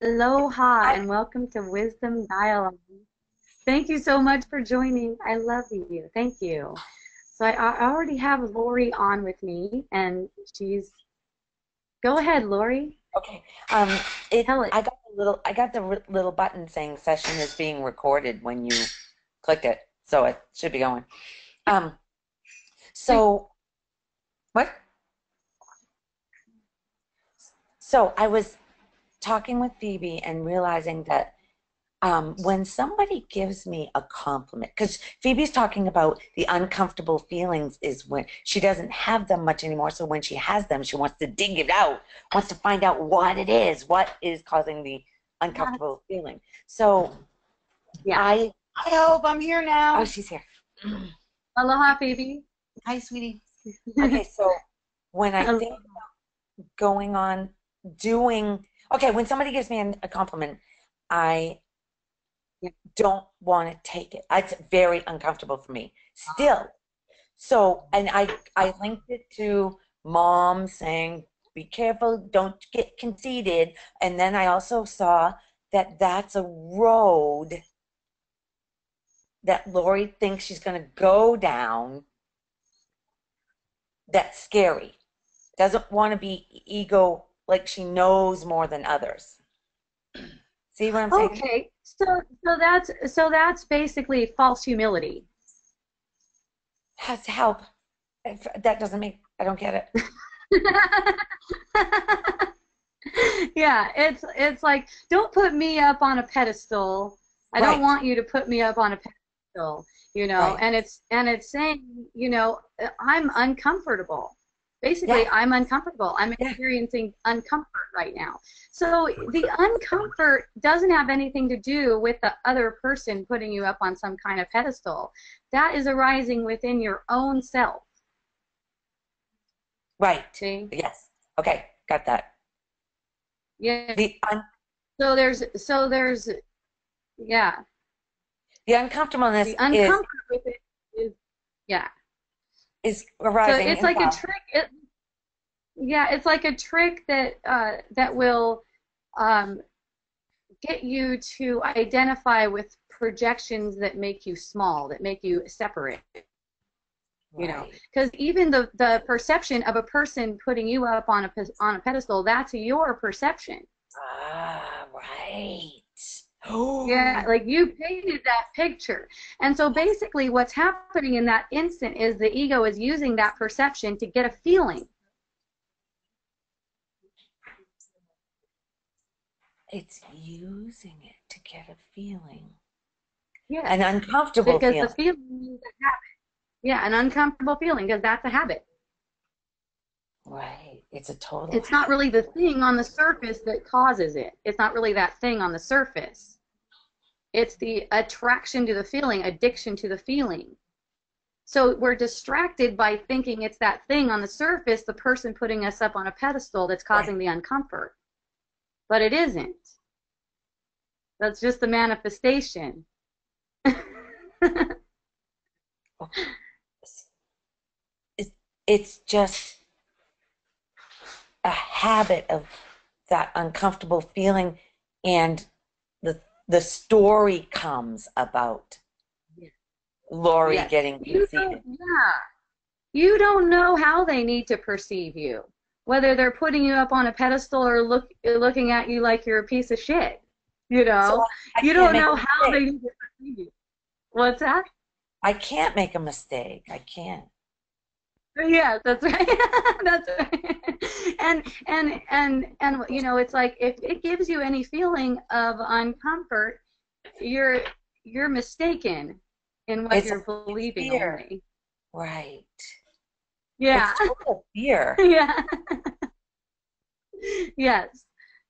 Aloha Hi. and welcome to Wisdom Dialogue. Thank you so much for joining. I love you. Thank you. So I already have Lori on with me, and she's. Go ahead, Lori. Okay. Um, Tell it. I got the little button saying session is being recorded when you click it, so it should be going. Um, so what? So I was talking with Phoebe and realizing that when somebody gives me a compliment, because Phoebe's talking about the uncomfortable feelings is when she doesn't have them much anymore. So when she has them, she wants to dig it out, wants to find out what is causing the uncomfortable feeling. So Yeah. I hope I'm here now. Oh, she's here. Aloha, Phoebe. Hi, sweetie. Okay, so when I think going on doing, okay, when somebody gives me a compliment, I don't want to take it. It's very uncomfortable for me still. So, and I linked it to mom saying, be careful, don't get conceited. And then I also saw that that's a road that Lori thinks she's going to go down that's scary. Doesn't want to be ego like she knows more than others. See what I'm saying? Okay. So that's basically false humility. Has to help. If that doesn't make, I don't get it. Yeah, it's like don't put me up on a pedestal. I don't Right, want you to put me up on a pedestal, right. and it's saying, I'm uncomfortable. Basically, Yeah, I'm uncomfortable. I'm yeah, experiencing uncomfort right now. So the uncomfort doesn't have anything to do with the other person putting you up on some kind of pedestal. That is arising within your own self. right. See? Yes. Okay, got that. Yeah. The un So there's yeah. the uncomfortableness The uncomfort with it is, yeah. is So arising it's in like a thought. trick. Yeah, it's like a trick that will um, get you to identify with projections that make you small, that make you separate. Right. Because even the perception of a person putting you up on a pedestal, that's your perception. Ah, right. Yeah, Oh, like you painted that picture. And so basically what's happening in that instant is the ego is using that perception to get a feeling. it's using it to get a feeling, Yes, an uncomfortable because the feeling. feeling is a habit. Yeah, an uncomfortable feeling because that's a habit. Right. It's a total It's not habit. really the thing on the surface that causes it. It's not really that thing on the surface. It's the attraction to the feeling, addiction to the feeling. So we're distracted by thinking it's that thing on the surface, the person putting us up on a pedestal that's Right. causing the uncomfort. But it isn't. That's just the manifestation. Oh, It's, it's just a habit of that uncomfortable feeling, and the story comes about Lori Yes. getting conceited. Yeah. You don't know how they need to perceive you, whether they're putting you up on a pedestal or looking at you like you're a piece of shit. You So know, I you can't don't make a know how they mistake. need to perceive you. What's that? I can't make a mistake. I can't. Yeah, that's right. That's right. And it's like if it gives you any feeling of uncomfort, you're you're mistaken in what It's you're it's believing fear. only. Right. Yeah. It's total fear. Yeah. Yes.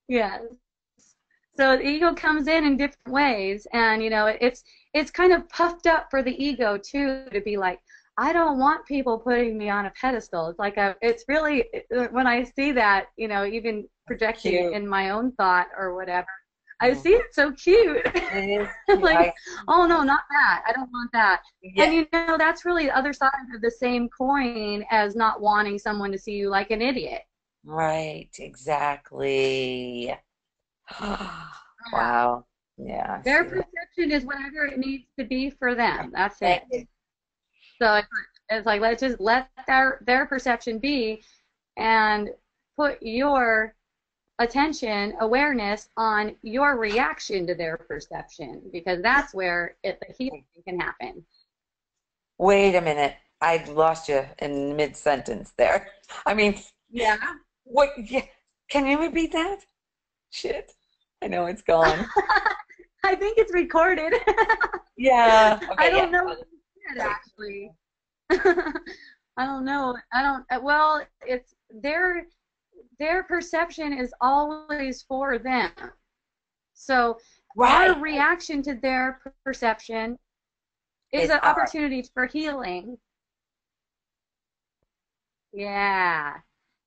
Yes. So the ego comes in different ways, and it's kind of puffed up for the ego too to be like, I don't want people putting me on a pedestal. It's like it's really when I see that, even projecting it Cute. in my own thought or whatever, I Mm. see it so cute. It is cute. Like, I oh no, not that. I don't want that. yeah. And that's really the other side of the same coin as not wanting someone to see you like an idiot. Right. Exactly. Wow. Yeah, I Their see that. perception is whatever it needs to be for them. That's Thank it. you. So it's like let's just let their perception be, and put your attention, awareness on your reaction to their perception, because that's where the healing can happen. Wait a minute. I lost you in mid-sentence there. I mean, Yeah. what? Yeah, can you repeat that? Shit. I know it's gone. I think it's recorded. Yeah. I Okay, don't yeah. know what you said, actually. I don't know. I don't. Well, it's their perception is always for them. So our Right. reaction to their perception is It's an ours. opportunity for healing. Yeah.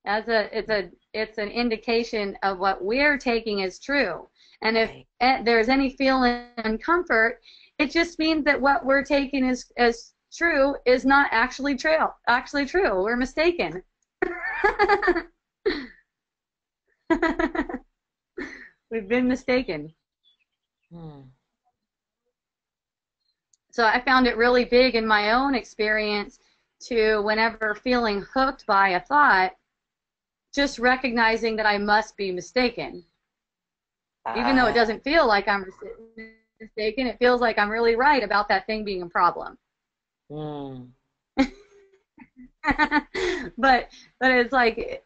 It's an indication of what we're taking as true. And if Right. there's any feeling of comfort, it just means that what we're taking as true is not actually true. Actually true. We're mistaken. We've been mistaken. Hmm. So I found it really big in my own experience to, whenever feeling hooked by a thought, just recognizing that I must be mistaken. Even though it Ah. doesn't feel like I'm mistaken, it feels like I'm really right about that thing being a problem. Hmm. but it's like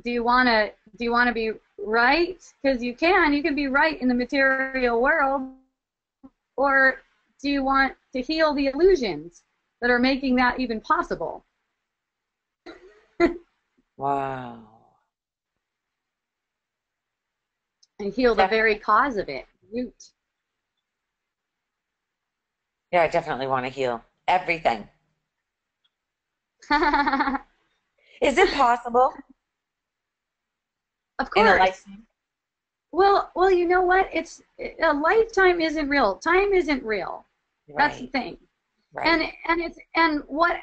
do you want to be right? Because you can be right in the material world, or do you want to heal the illusions that are making that even possible? Wow. And heal the very Definitely. cause of it, root. Yeah, I definitely want to heal everything. Is it possible Of in a course. lifetime? Well, you know what? It's a lifetime isn't real. Time isn't real. That's the Right. thing. And Right. what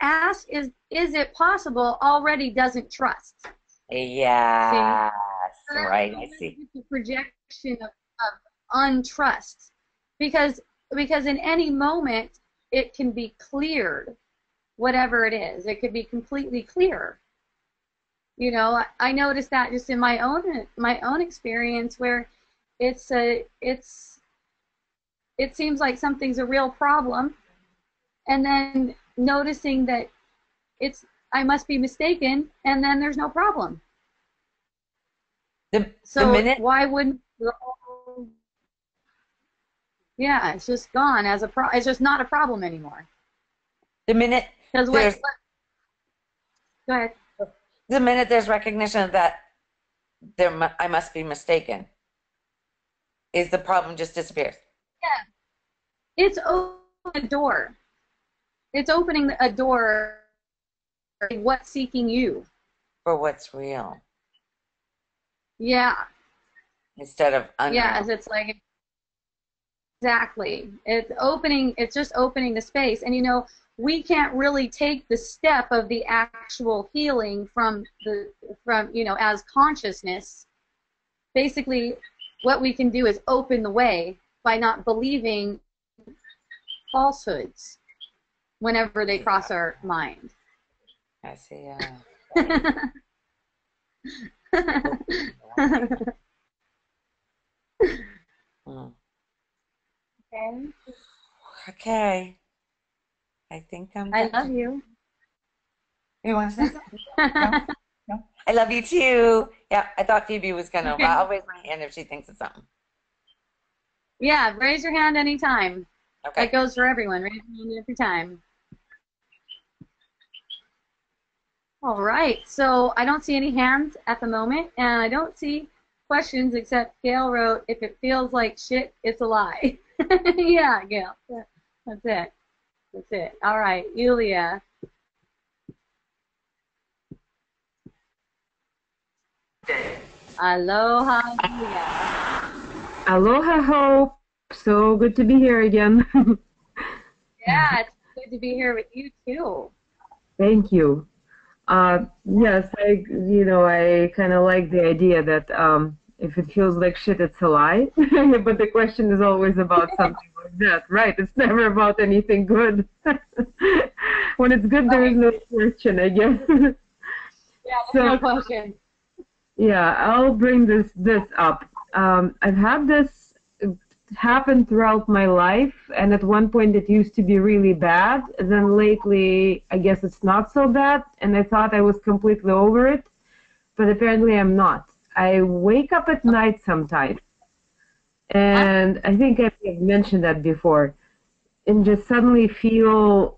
asks is it possible already doesn't trust. See? Yes. So that's Right. I see. already the projection of untrust. Because because in any moment it can be cleared, whatever it is. It could be completely clear. I noticed that just in my own experience, where it seems like something's a real problem, and then noticing that it's I must be mistaken, and then there's no problem. The So minute why wouldn't yeah, it's just gone it's just not a problem anymore. the minute Because there's go ahead. the minute there's recognition that I must be mistaken, is the problem just disappears. Yeah, it's opening a door. It's opening a door. What's seeking you? For what's real Yeah, instead of yeah. unreal. As it's like exactly. It's just opening the space. And we can't really take the step of the actual healing from as consciousness. Basically, what we can do is open the way by not believing falsehoods whenever they cross our mind. I see. Right. Hmm. Okay. Okay. I think I'm I done. love you. You want to say something? No? No? I love you too. Yeah, I thought Phoebe was gonna, but Okay. I'll raise my hand if she thinks of something. Yeah, raise your hand anytime. Okay. That goes for everyone. Raise your hand every time. All right. So I don't see any hands at the moment, and I don't see questions except Gail wrote, "If it feels like shit, it's a lie." Yeah, Gail. That's it. That's it. All right, Yulia. Aloha, Yulia. Aloha, Hope. So good to be here again. Yeah, it's good to be here with you too. Thank you. Yes, I kind of like the idea that If it feels like shit, it's a lie. But the question is always about something like that, right? It's never about anything good. When it's good, there is no question, I guess. Yeah, there's no question. Yeah, I'll bring this up. I've had this happen throughout my life, and at one point it used to be really bad. And then lately, I guess it's not so bad, and I thought I was completely over it, but apparently I'm not. I wake up at night sometimes, and I think I've mentioned that before, and just suddenly feel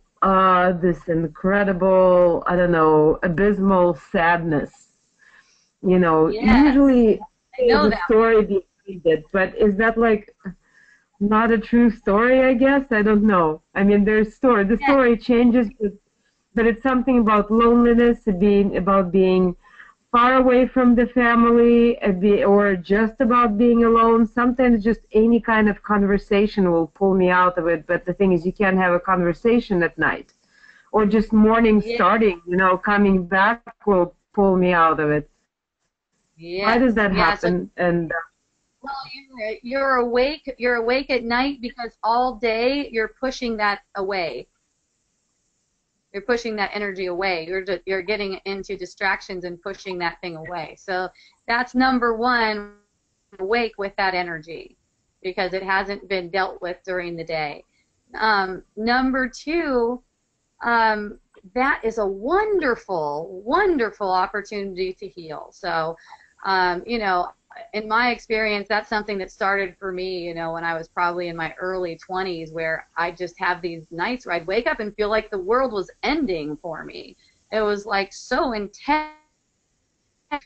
this incredible, I don't know, abysmal sadness. You know, Yes, usually I know there's a that. story behind it, but is that like not a true story, I guess? I don't know. I mean, there's story. The Yeah. story changes, but it's something about loneliness, about being far away from the family, or just about being alone. Sometimes just any kind of conversation will pull me out of it, but the thing is you can't have a conversation at night. Or just morning Yeah. starting, you know, coming back will pull me out of it. Yeah. Why does that Yeah, so, happen? And well, you're awake. You're awake at night because all day you're pushing that away. You're pushing that energy away. You're getting into distractions and pushing that thing away. So that's number one, awake with that energy because it hasn't been dealt with during the day. Number two, that is a wonderful, wonderful opportunity to heal. So, you know, in my experience, that's something that started for me, you know, when I was probably in my early 20s, where I just have these nights where I'd wake up and feel like the world was ending for me. It was like so intense,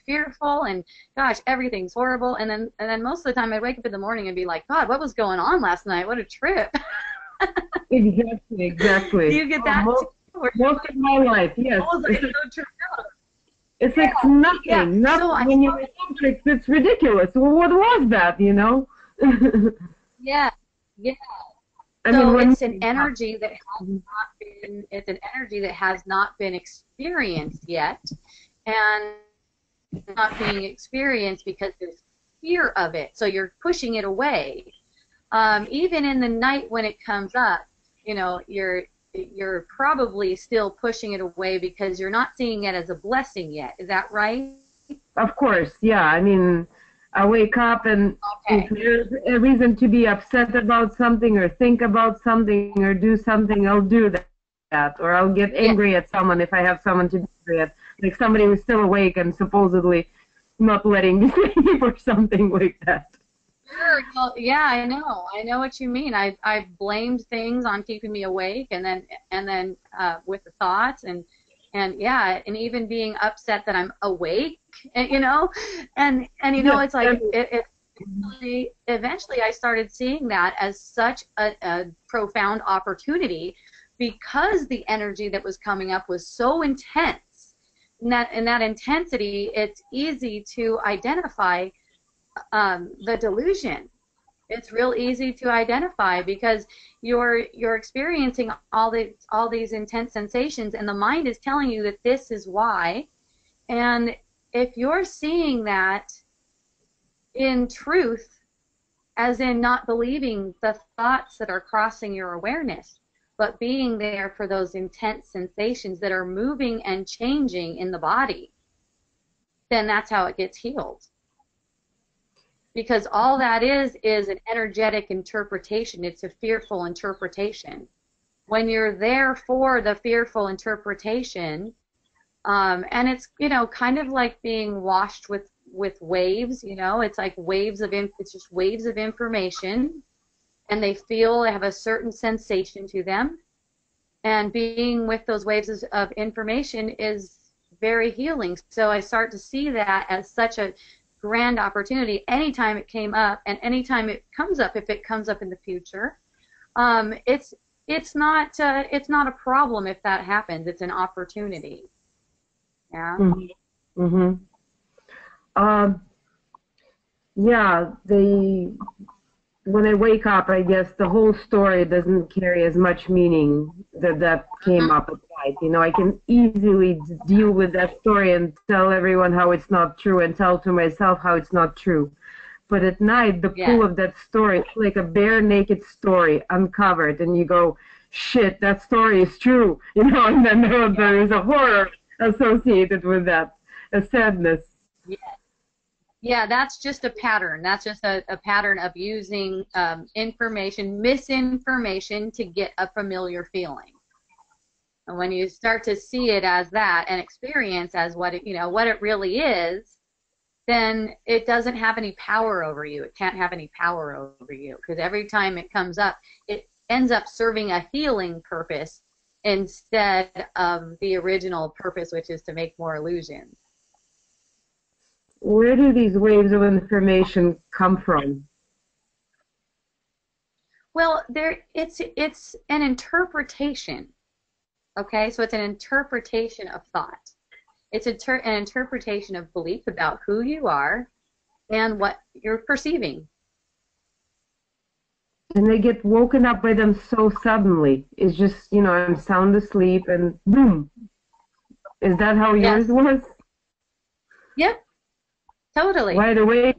fearful, and gosh, everything's horrible. And then most of the time I'd wake up in the morning and be like, God, what was going on last night? What a trip. exactly. Do you get that? Most of my life, yes. Oh, it's so true. It's like nothing. Yeah. Nothing. When you wake up, it's ridiculous. Well, what was that? You know? Yeah. Yeah. I So mean, when it's an energy that has not been. It's an energy that has not been experienced yet, and not being experienced because there's fear of it. So you're pushing it away. Even in the night when it comes up, you know, you're probably still pushing it away because you're not seeing it as a blessing yet. Is that right? Of course, yeah. I mean, I wake up and if there's a reason to be upset about something or think about something or do something, I'll do that. Or I'll get angry at someone if I have someone to be angry at. Like somebody who's still awake and supposedly not letting me sleep or something like that. Sure. Well, yeah, I know. I know what you mean. I've blamed things on keeping me awake, and then with the thoughts and yeah, and even being upset that I'm awake, you know, and you know, it's like eventually I started seeing that as such a profound opportunity because the energy that was coming up was so intense. And that intensity, it's easy to identify the delusion. It's real easy to identify because you're experiencing all these intense sensations, and the mind is telling you that this is why. And if you're seeing that in truth, as in not believing the thoughts that are crossing your awareness, but being there for those intense sensations that are moving and changing in the body, then that's how it gets healed. Because all that is an energetic interpretation. It's a fearful interpretation. When you're there for the fearful interpretation, and it's, you know, kind of like being washed with waves, you know, it's like it's just waves of information, and they have a certain sensation to them, and being with those waves of information is very healing. So I start to see that as such a grand opportunity anytime it came up, and anytime it comes up, if it comes up in the future, it's not a problem if that happens. It's an opportunity. Yeah. Mm-hmm. Mm-hmm. Yeah, when I wake up, I guess the whole story doesn't carry as much meaning that came up at night. You know, I can easily deal with that story and tell everyone how it's not true and tell to myself how it's not true. But at night, the pull of that story, it's like a bare naked story uncovered, and you go, shit, that story is true. You know, and then there is a horror associated with that, a sadness. Yeah. Yeah, that's just a pattern. That's just a pattern of using misinformation to get a familiar feeling. And when you start to see it as that and experience as what it, what it really is, then it doesn't have any power over you. It can't have any power over you, because every time it comes up, it ends up serving a healing purpose instead of the original purpose, which is to make more illusions. Where do these waves of information come from? Well, it's an interpretation. Okay, so it's an interpretation of thought. It's an interpretation of belief about who you are and what you're perceiving. And they get woken up by them so suddenly. It's just, I'm sound asleep and boom. Is that how yours was? Yep. Totally. Right away,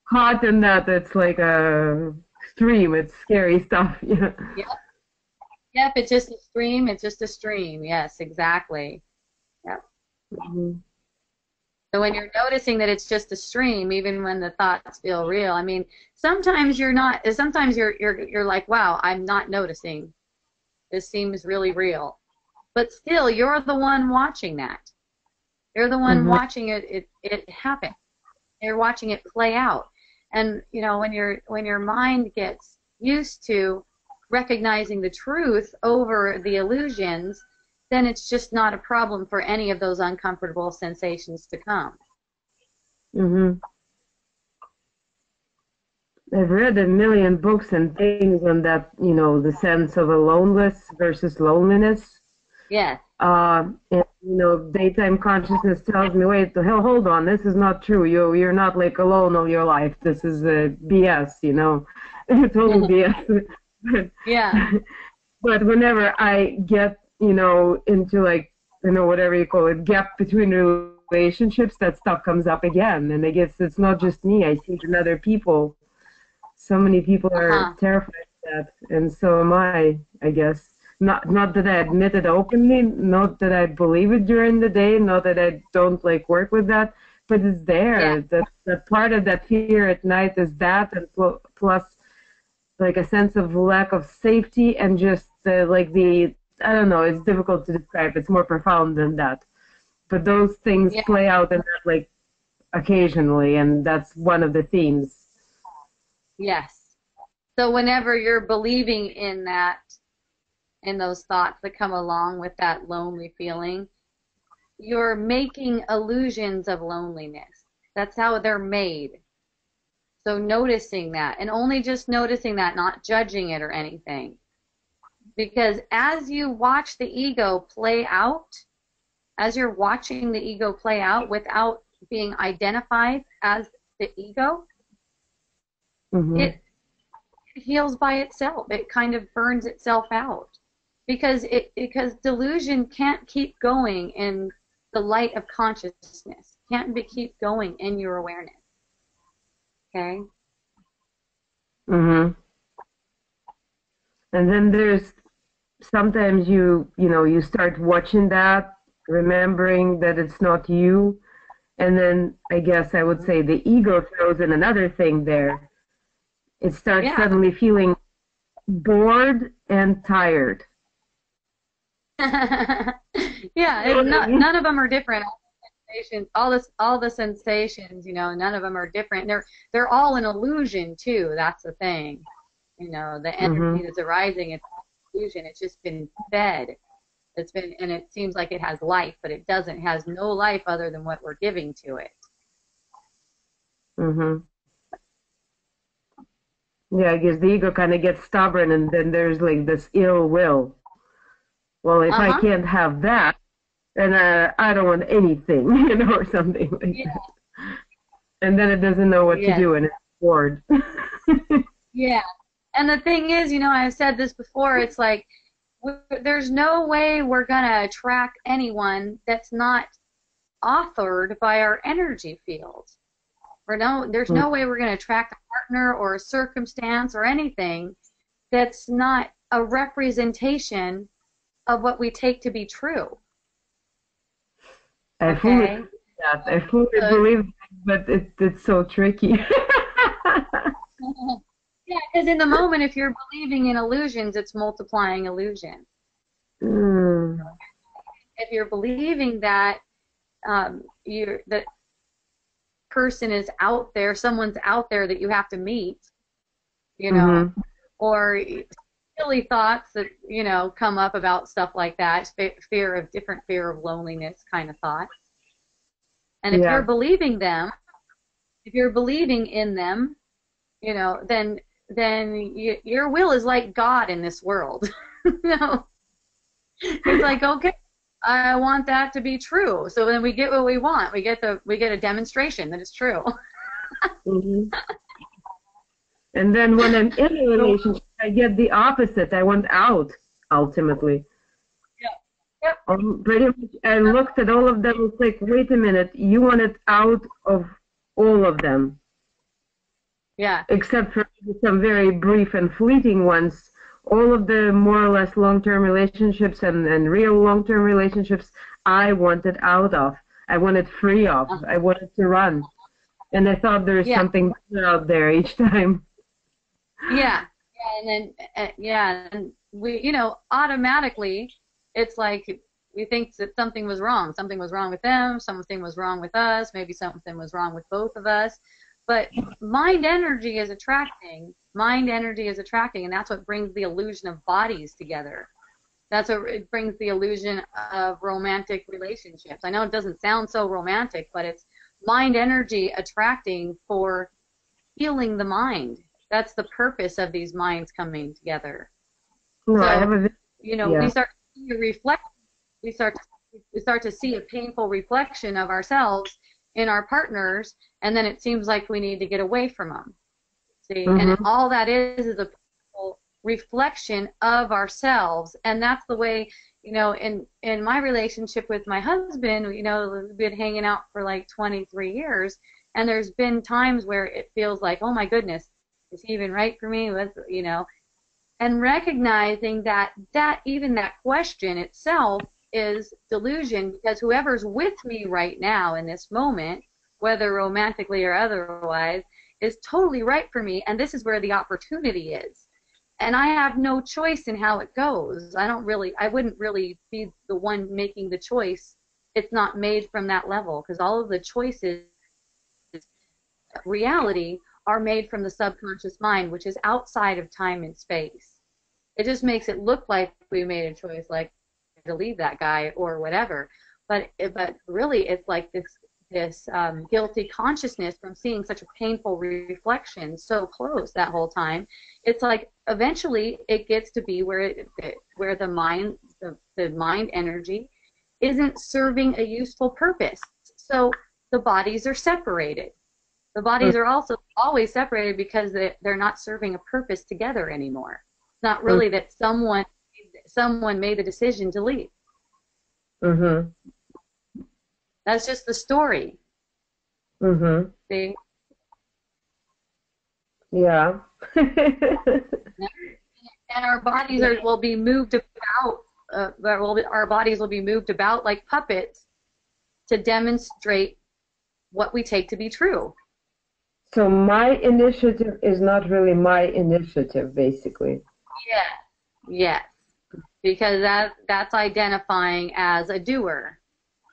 caught in that. It's like a stream. It's scary stuff. Yeah. Yep. It's just a stream. It's just a stream. Yes, exactly. Yep. Mm-hmm. So when you're noticing that it's just a stream, even when the thoughts feel real, I mean, sometimes you're not. Sometimes you're like, wow, I'm not noticing. This seems really real, but still, you're the one watching that. You're the one watching it happen. You're watching it play out, and when your mind gets used to recognizing the truth over the illusions, then it's just not a problem for any of those uncomfortable sensations to come. I've read a million books and things on that, the sense of aloneness versus loneliness. Yes. And, daytime consciousness tells me, wait, the hell, hold on, this is not true. You're not like alone all your life. This is BS, total BS. Yeah. But whenever I get, into like, whatever you call it, gap between relationships, that stuff comes up again. And I guess it's not just me. I see it in other people. So many people are terrified of that, and so am I guess. Not that I admit it openly, not that I believe it during the day, not that I don't work with that, but it's there. Yeah. That part of that fear at night is that, and plus a sense of lack of safety and just I don't know, it's difficult to describe. It's more profound than that. But those things play out in that occasionally, and that's one of the themes. Yes. So whenever you're believing in that, in those thoughts that come along with that lonely feeling, you're making illusions of loneliness. That's how they're made. So noticing that, and only just noticing that, not judging it or anything. Because as you watch the ego play out, as you're watching the ego play out without being identified as the ego, it heals by itself. It kind of burns itself out. Because delusion can't keep going in the light of consciousness. Can't keep going in your awareness. Okay? And then there's sometimes you start watching that, remembering that it's not you, and then I guess I would say the ego throws in another thing there. It starts suddenly feeling bored and tired. None of them are different. All the sensations, none of them are different. They're all an illusion too. That's the thing. The energy that's arising, it's an illusion. It's just been fed. And it seems like it has life, but it doesn't. It has no life other than what we're giving to it. Yeah, I guess the ego kind of gets stubborn, and then there's this ill will. Well, if I can't have that, then I don't want anything, or something like that. And then it doesn't know what to do, and it's bored. Yeah, And the thing is, you know, I've said this before, it's like there's no way we're going to attract anyone that's not authored by our energy field. There's no way we're going to attract a partner or a circumstance or anything that's not a representation of what we take to be true. I fully believe that, but it's so tricky. Yeah, because in the moment, if you're believing in illusions, it's multiplying illusion. If you're believing that that person is out there, someone's out there that you have to meet, you know, or silly thoughts that, you know, come up about stuff like that, fear of loneliness kind of thoughts. And if you're believing them, if you're believing in them, you know, then your will is like God in this world. You know, it's like, okay, I want that to be true. So then we get what we want. We get a demonstration that it's true. And then when I'm in a relationship, I get the opposite. I want out, ultimately. Yep. Pretty much, I looked at all of them. It's like, wait a minute, you wanted out of all of them. Yeah. Except for some very brief and fleeting ones. All of the more or less long-term relationships and real long-term relationships, I wanted out of. I wanted free of. I wanted to run. And I thought there was something better out there each time. Yeah. And then, and we, you know, automatically, it's like we think that something was wrong. Something was wrong with them. Something was wrong with us. Maybe something was wrong with both of us. But mind energy is attracting. Mind energy is attracting, and that's what brings the illusion of bodies together. That's what it brings the illusion of romantic relationships. I know it doesn't sound so romantic, but it's mind energy attracting for healing the mind. That's the purpose of these minds coming together. So, you know, we start to see a reflection. We start to see a painful reflection of ourselves in our partners, and then it seems like we need to get away from them. See, and all that is a reflection of ourselves, and that's the way, you know, in my relationship with my husband, you know, we've been hanging out for like 23 years, and there's been times where it feels like, oh my goodness, is he even right for me? You know, and recognizing that even that question itself is delusion, because whoever's with me right now in this moment, whether romantically or otherwise, is totally right for me, and this is where the opportunity is. And I have no choice in how it goes. I wouldn't really be the one making the choice. It's not made from that level, because all of the choices, reality, are made from the subconscious mind, which is outside of time and space. It just makes it look like we made a choice, like to leave that guy or whatever. But really, it's like this guilty consciousness from seeing such a painful reflection so close that whole time. It's like eventually it gets to be where the mind energy isn't serving a useful purpose. So the bodies are separated. The bodies are also always separated because they're not serving a purpose together anymore. It's not really that someone made the decision to leave. That's just the story. See? Yeah. And our bodies will be moved about. Our bodies will be moved about like puppets to demonstrate what we take to be true. So my initiative is not really my initiative, basically. Yes. Because that's identifying as a doer.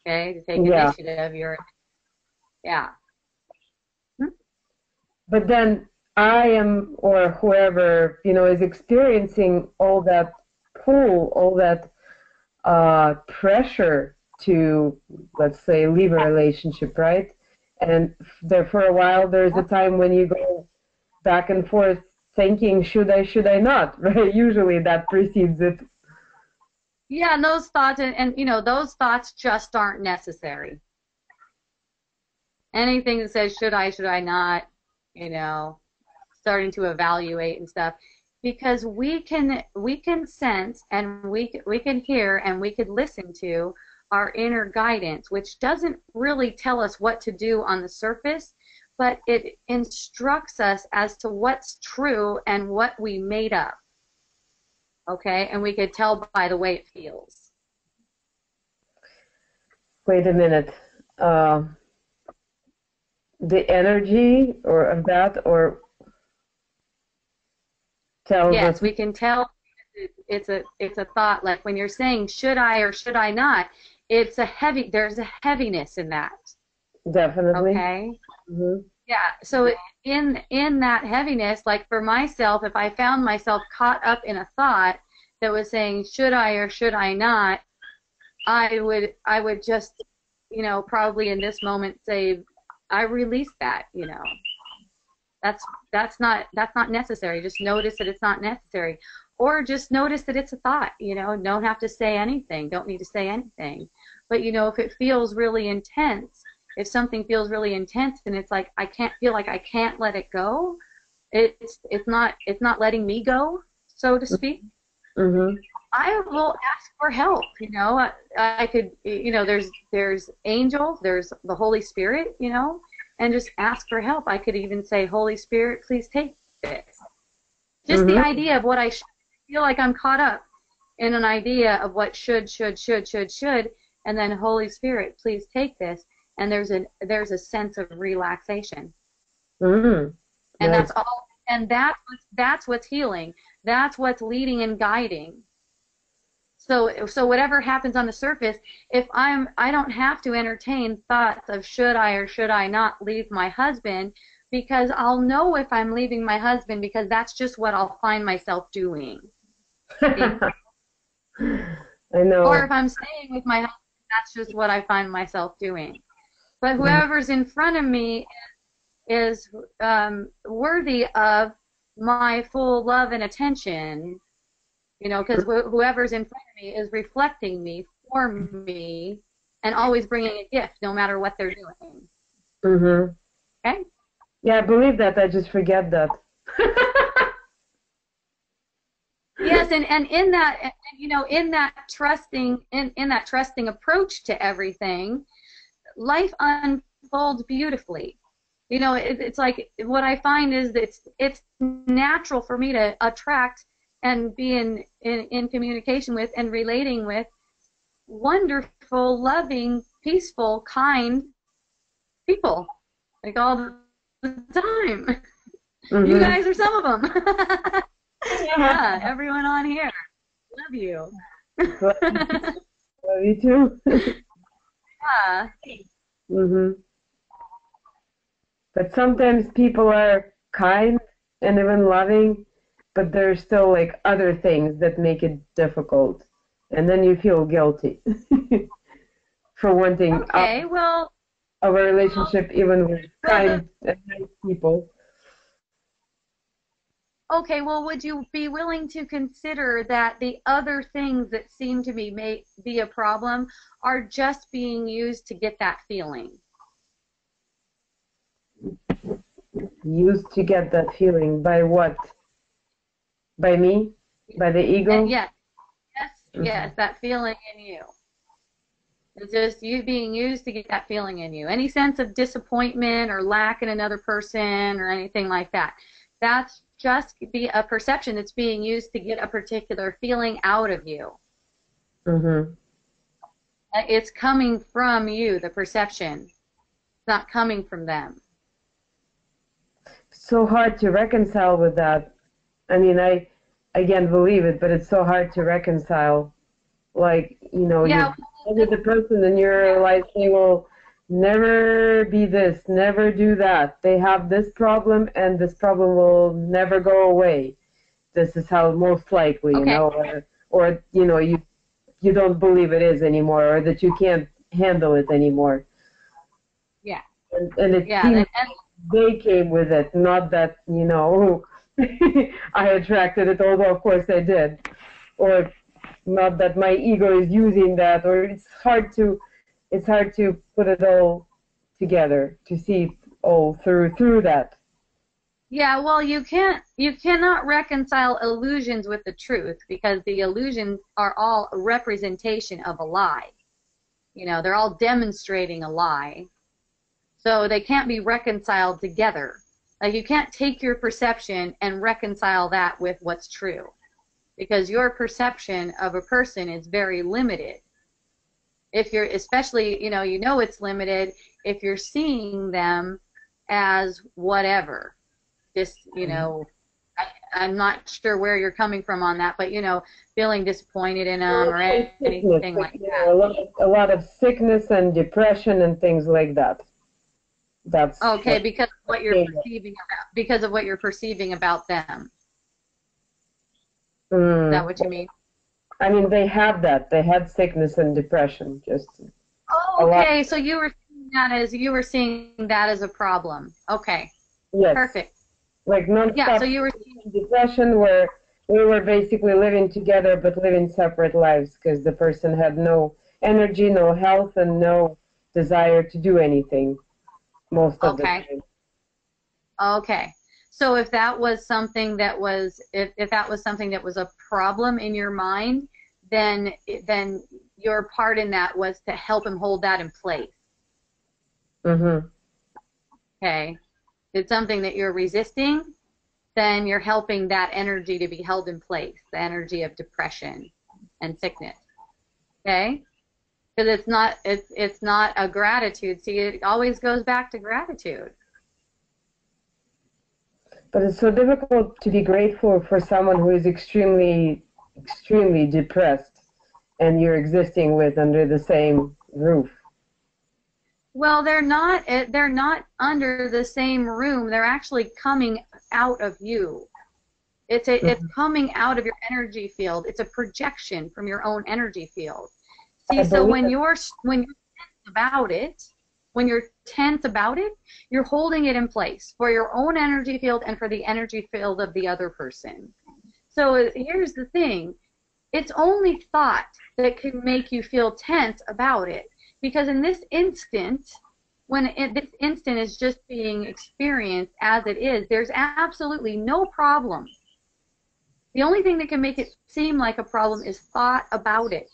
Okay, to take initiative, But then I am, or whoever, you know, is experiencing all that pull, all that pressure to, let's say, leave a relationship, right? And there, for a while, there's a time when you go back and forth thinking, should I not, right? Usually that precedes it. Yeah, and those thoughts, and you know, those thoughts just aren't necessary. Anything that says should I not, you know, starting to evaluate and stuff, because we can sense and we can hear and we could listen to our inner guidance, which doesn't really tell us what to do on the surface, but it instructs us as to what's true and what we made up. Okay, and we could tell by the way it feels. Wait a minute. The energy or of that or tells Yes, us. we can tell it's a thought, like when you're saying should I or should I not, there's a heaviness in that. Definitely. Okay? Mm-hmm. Yeah, so in that heaviness, like for myself, if I found myself caught up in a thought that was saying should I or should I not, I would just, probably in this moment say, I release that, That's not necessary. Just notice that it's not necessary. Or just notice that it's a thought, don't have to say anything, don't need to say anything. But if it feels really intense, if something feels really intense and it's like I can't let it go, it's not letting me go, so to speak. Mm-hmm. I will ask for help. I could, there's angels, there's the Holy Spirit, and just ask for help. I could even say, Holy Spirit, please take this. Just the idea of what I feel like I'm caught up in an idea of what should, and then Holy Spirit, please take this. And there's a sense of relaxation. Mm-hmm. And that's all. And that's what's healing. That's what's leading and guiding. So whatever happens on the surface, if I don't have to entertain thoughts of should I or should I not leave my husband, because I'll know if I'm leaving my husband, because that's just what I'll find myself doing. I know. Or if I'm staying with my husband, that's just what I find myself doing. But whoever's in front of me is worthy of my full love and attention, because whoever's in front of me is reflecting me, for me, and always bringing a gift, no matter what they're doing. Mm-hmm. Okay? Yeah, I believe that. I just forget that. Yes, and in that, in that trusting approach to everything, life unfolds beautifully. It's like what I find is it's natural for me to attract and be in communication with and relating with wonderful, loving, peaceful, kind people, like all the time. Mm-hmm. You guys are some of them. Yeah, everyone on here. Love you. Love you too. Yeah. Mm-hmm. But sometimes people are kind and even loving, but there's still like other things that make it difficult, and then you feel guilty for wanting of a relationship even with kind and nice people. Okay, well, would you be willing to consider that the other things that seem to be a problem are just being used to get that feeling? Used to get that feeling by what? By me? By the ego? Yes. Yes, that feeling in you. It's just you being used to get that feeling in you. Any sense of disappointment or lack in another person or anything like that. That's just be a perception that's being used to get a particular feeling out of you. Mm-hmm. It's coming from you, the perception. It's not coming from them. So hard to reconcile with that. I mean, I again believe it, but it's so hard to reconcile. Like, you look at the person and you're like, they will never be this, never do that. They have this problem and this problem will never go away. This is how most likely, or you don't believe it is anymore, or that you can't handle it anymore. Yeah. And it seems they came with it, not that, I attracted it, although of course I did. Or not that my ego is using that, or it's hard to put it all together, to see it all through that. Yeah, well, you cannot reconcile illusions with the truth because the illusions are all a representation of a lie. You know, they're all demonstrating a lie. So they can't be reconciled together. Like you can't take your perception and reconcile that with what's true because your perception of a person is very limited. If you're especially, you know it's limited if you're seeing them as whatever. Just, I'm not sure where you're coming from on that, but feeling disappointed in them or anything like that. A lot of sickness and depression and things like that. That's okay, because of what you're perceiving about them. Is that what you mean? I mean, they have that. They had sickness and depression. Just. Oh, okay. So you were seeing that as a problem. Okay. Yes. Perfect. Like non-stop. Yeah. So you were seeing depression where we were basically living together but living separate lives because the person had no energy, no health, and no desire to do anything most of the time. Okay. So if that was something that was if that was something that was a problem in your mind, then your part in that was to help him hold that in place. Mhm. Okay. If it's something that you're resisting, then you're helping that energy to be held in place, the energy of depression and sickness. Okay? Because it's not a gratitude. See, it always goes back to gratitude. But it's so difficult to be grateful for someone who is extremely, extremely depressed and you're existing with under the same roof. Well, they're not under the same room. They're actually coming out of you. It's coming out of your energy field. It's a projection from your own energy field. See, so when you're tense about it, you're holding it in place for your own energy field and for the energy field of the other person. So here's the thing. It's only thought that can make you feel tense about it. Because in this instant, this instant is just being experienced as it is, there's absolutely no problem. The only thing that can make it seem like a problem is thought about it.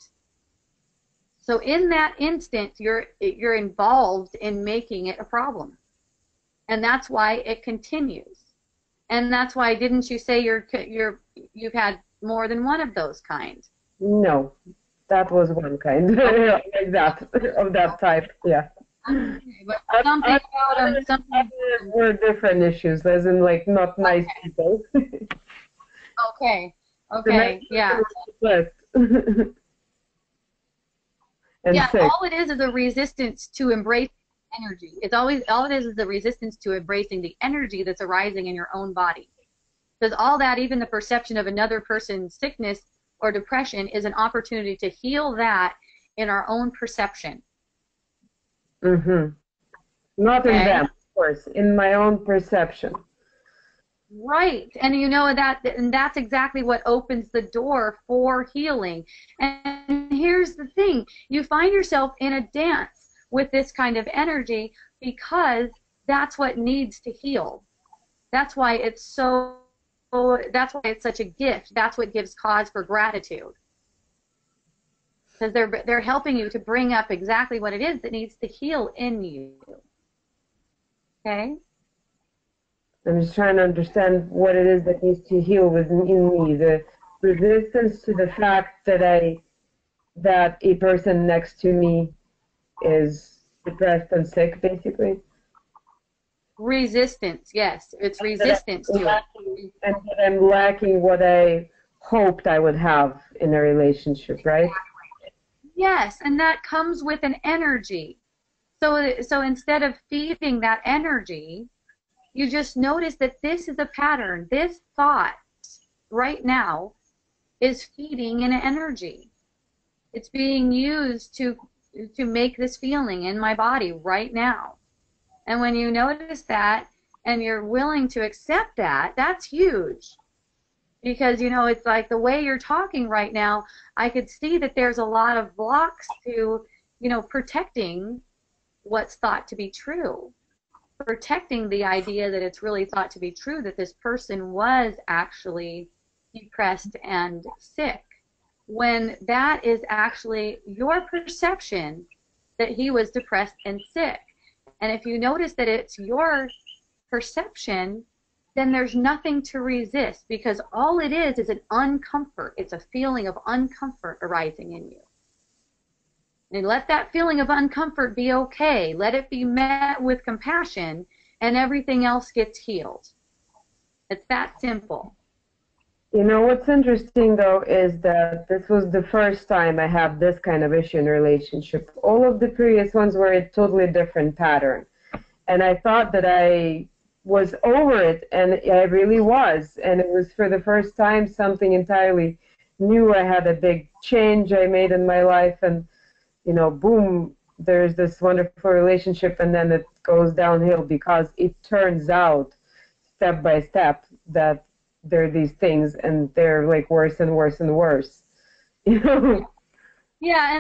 So in that instant, you're involved in making it a problem, and that's why it continues. And that's why, didn't you say you've had more than one of those kinds? No, that was one kind like that of that type. Yeah. But something about them. Something were different issues, as in like not nice people. Okay. Okay. Yeah. Yeah, sick. all it is a resistance to embrace energy. All it is a resistance to embracing the energy that's arising in your own body. Because all that, even the perception of another person's sickness or depression, is an opportunity to heal that in our own perception. Mm-hmm. Not in them, of course, in my own perception. Right, and that's exactly what opens the door for healing. And here's the thing, you find yourself in a dance with this kind of energy because that's what needs to heal. That's why it's such a gift. That's what gives cause for gratitude. Because they're helping you to bring up exactly what it is that needs to heal in you. Okay? I'm just trying to understand what it is that needs to heal within me. The resistance to the fact that a person next to me is depressed and sick, basically. Resistance, yes. It's resistance to it. And that I'm lacking what I hoped I would have in a relationship, right? Yes, and that comes with an energy. So instead of feeding that energy, you just notice that this is a pattern. This thought right now is feeding an energy. It's being used to make this feeling in my body right now. And when you notice that and you're willing to accept that, that's huge. Because, it's like the way you're talking right now, I could see that there's a lot of blocks to, protecting what's thought to be true. protecting the idea that it's really thought to be true that this person was actually depressed and sick, when that is actually your perception that he was depressed and sick. And if you notice that it's your perception, then there's nothing to resist, because all it is an uncomfort. It's a feeling of uncomfort arising in you. And let that feeling of uncomfort be okay. Let it be met with compassion, and everything else gets healed. It's that simple. You know what's interesting though is that this was the first time I have this kind of issue in a relationship. All of the previous ones were a totally different pattern. And I thought that I was over it, and I really was. And it was for the first time something entirely new. I had a big change I made in my life, and you know, boom, there's this wonderful relationship, and then it goes downhill because it turns out step by step that there are these things, and they're like worse and worse and worse. You know? Yeah,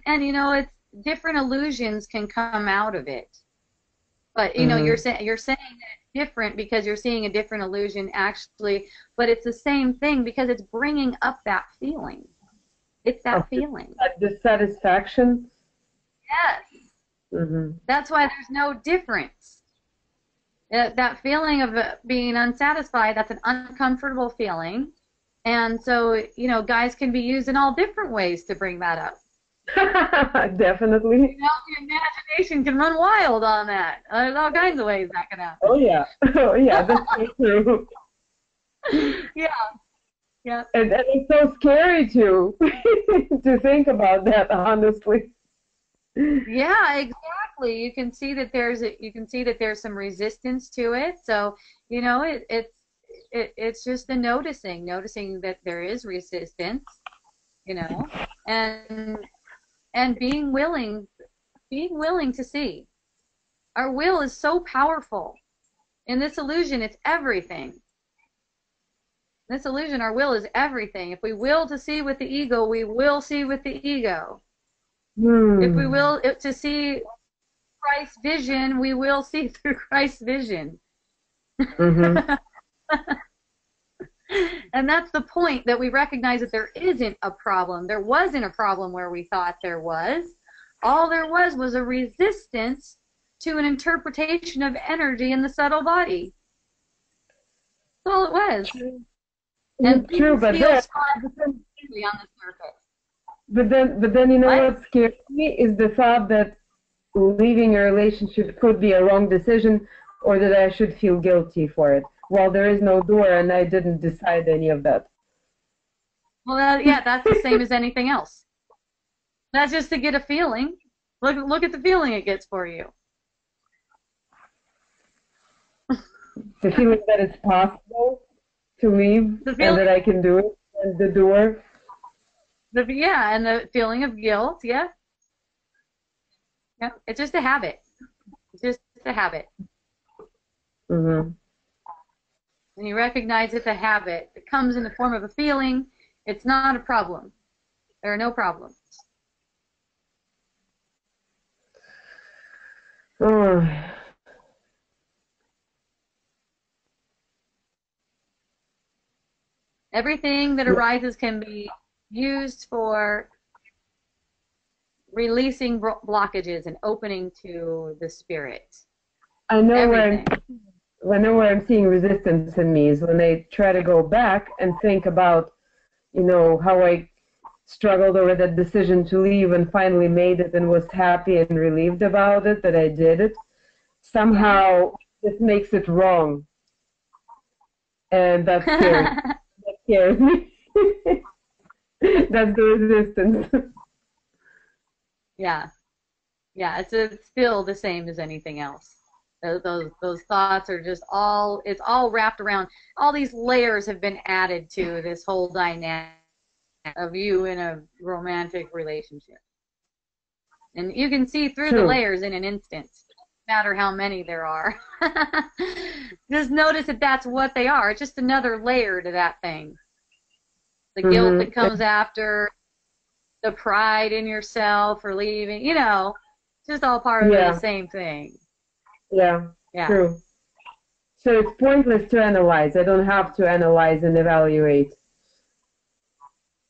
and you know, it's different illusions can come out of it. But you know, you're saying that it's different because you're seeing a different illusion actually, but it's the same thing because it's bringing up that feeling. It's that feeling. Dissatisfaction? Yes. That's why there's no difference. That feeling of being unsatisfied, that's an uncomfortable feeling. And so, you know, guys can be used in all different ways to bring that up. Definitely. You know, the imagination can run wild on that. There's all kinds of ways that can happen. Oh, yeah. Oh, yeah, that's so true. Yeah. Yeah. And it's so scary to think about that, honestly. Yeah, exactly. You can see that there's some resistance to it. So, you know, it's just the noticing that there is resistance, you know, and being willing to see. Our will is so powerful. In this illusion, it's everything. In this illusion, our will is everything. If we will to see with the ego, we will see with the ego. If we will to see Christ's vision, we will see through Christ's vision. And that's the point, that we recognize that there isn't a problem. There wasn't a problem where we thought there was. All there was a resistance to an interpretation of energy in the subtle body. That's all it was. And true, but then, on the surface. But then you know what scares me is the thought that leaving a relationship could be a wrong decision, or that I should feel guilty for it. Well, there is no door, and I didn't decide any of that. Well, yeah, that's the same as anything else. That's just to get a feeling. Look at the feeling it gets for you. The feeling that it's possible to leave, and that I can do it, and the door. Yeah, and the feeling of guilt, yeah. Yeah, it's just a habit. It's just a habit. When you recognize it's a habit, it comes in the form of a feeling, it's not a problem. There are no problems. Everything that arises can be used for releasing blockages and opening to the spirit. I know where I'm seeing resistance in me is when I try to go back and think about, you know, how I struggled over that decision to leave and finally made it and was happy and relieved about it, that I did it. Somehow this makes it wrong. And that scares me. That's the resistance. Yeah. Yeah, it's still the same as anything else. Those thoughts are just it's all wrapped around. All these layers have been added to this whole dynamic of you in a romantic relationship. And you can see through the layers in an instant, no matter how many there are. Just notice that that's what they are. It's just another layer to that thing. The guilt that comes after, the pride in yourself for leaving, you know, just all part of the same thing. Yeah. Yeah. True. So it's pointless to analyze. I don't have to analyze and evaluate.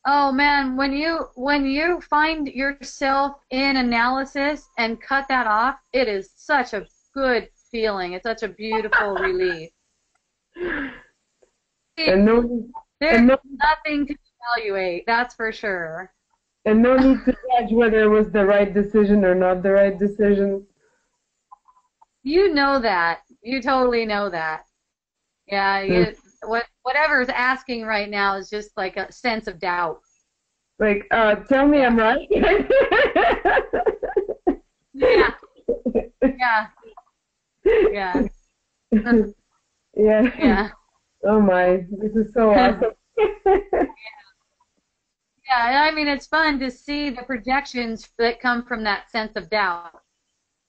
Oh man, when you find yourself in analysis and cut that off, it is such a good feeling. It's such a beautiful relief. And no, There's and no, nothing to evaluate, that's for sure. and no need to judge whether it was the right decision or not the right decision. You know that. You totally know that. Yeah, whatever's asking right now is just like a sense of doubt. Like, tell me I'm right. Yeah. Yeah. Yeah. Yeah. Yeah. Oh my, this is so awesome. Yeah, and I mean, it's fun to see the projections that come from that sense of doubt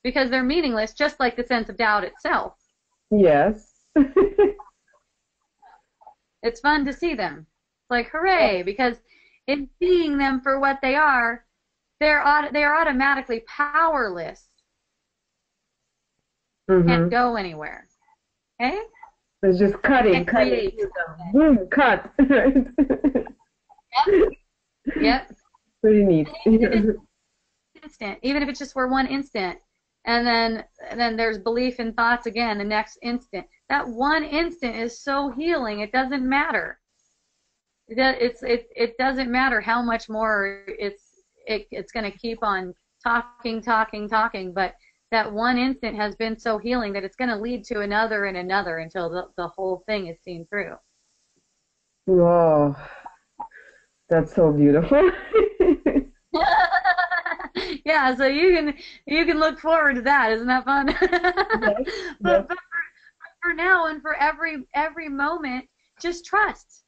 because they're meaningless, just like the sense of doubt itself. Yes. It's fun to see them. Like, hooray, because in seeing them for what they are automatically powerless. Can't go anywhere. Okay? It's just cutting. Boom, cut. Yep. Pretty neat. Instant, even if it's just for one instant, and then there's belief in thoughts again the next instant. That one instant is so healing. It doesn't matter. It doesn't matter how much more it's going to keep on talking, but that one instant has been so healing that it's going to lead to another and another until the whole thing is seen through. Whoa, that's so beautiful. Yeah, so you can look forward to that. Isn't that fun? Yes, but for now and for every moment, just trust.